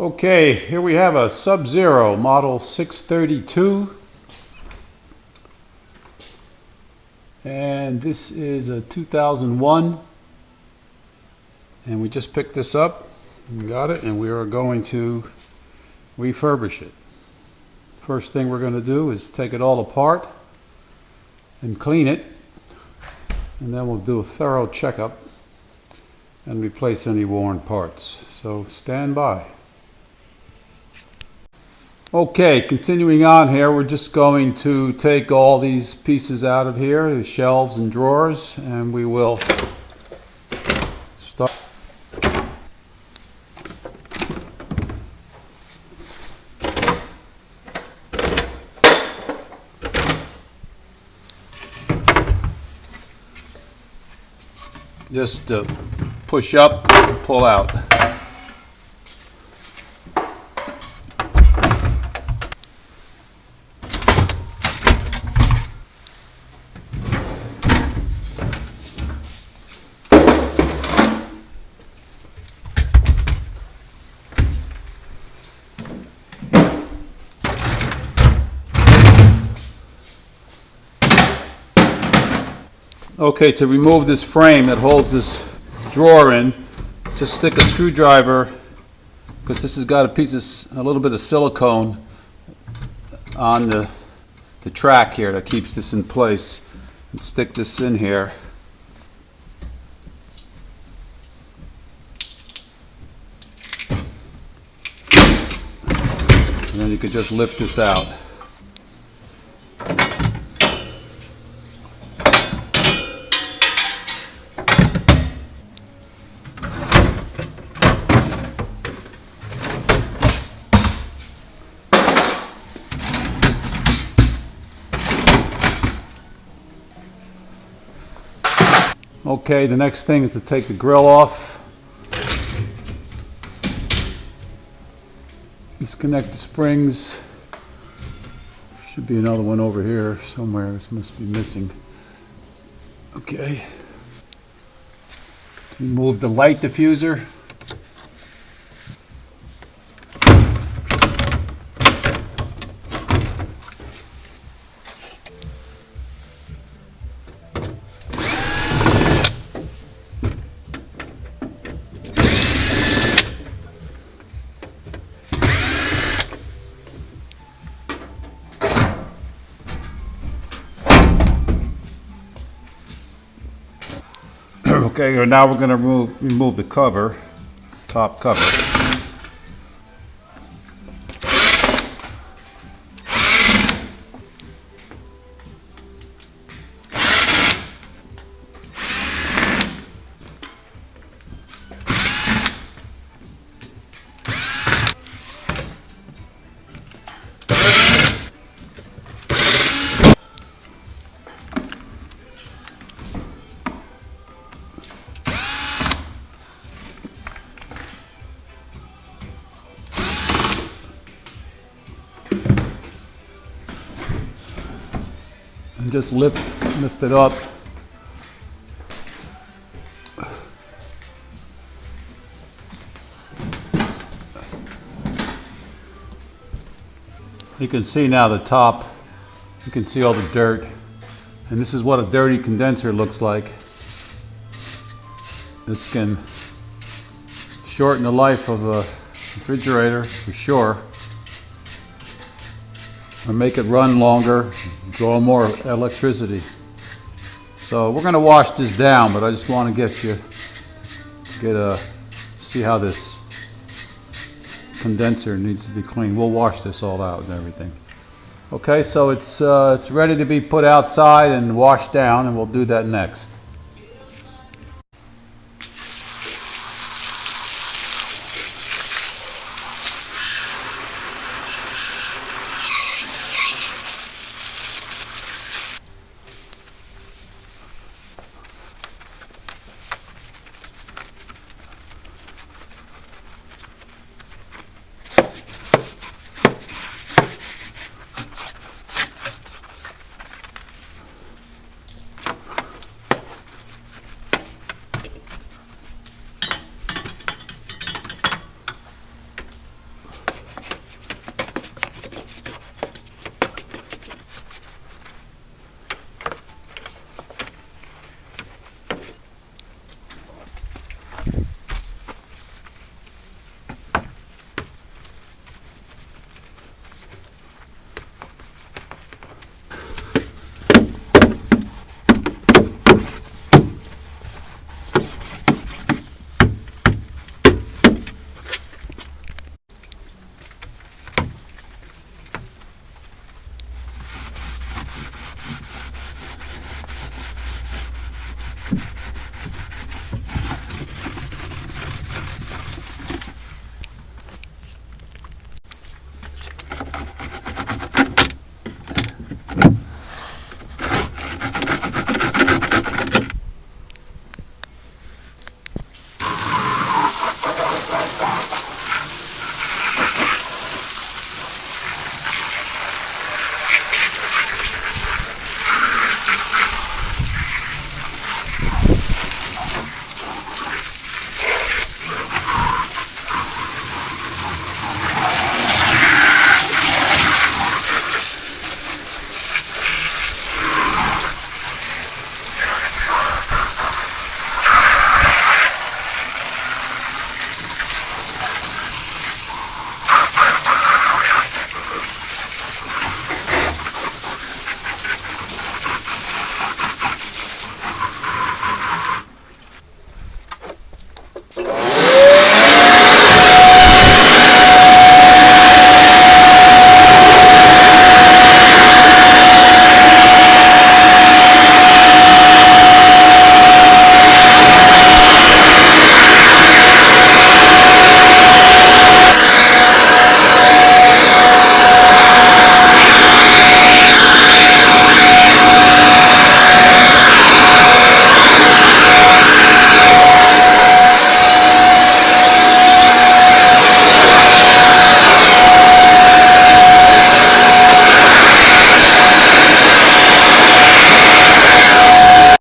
Okay, here we have a Sub-Zero model 632, and this is a 2001, and we just picked this up. We got it, and we are going to refurbish it. First thing we're going to do is take it all apart and clean it, and then we'll do a thorough checkup and replace any worn parts. So stand by. Okay, continuing on here, we're just going to take all these pieces out of here, the shelves and drawers, and we will start. Just push up, pull out. Okay, to remove this frame that holds this drawer in, just stick a screwdriver, because this has got a little bit of silicone on the track here that keeps this in place, and stick this in here. And then you can just lift this out. Okay, the next thing is to take the grill off. Disconnect the springs. Should be another one over here somewhere. This must be missing. Okay. Remove the light diffuser. Okay, now we're going to remove the cover, top cover. And just lift it up. You can see now the top, you can see all the dirt, and this is what a dirty condenser looks like. This can shorten the life of a refrigerator for sure, or make it run longer, draw more electricity. So we're going to wash this down, but I just want to get you to see how this condenser needs to be cleaned. We'll wash this all out and everything. Okay, so it's ready to be put outside and washed down, and we'll do that next.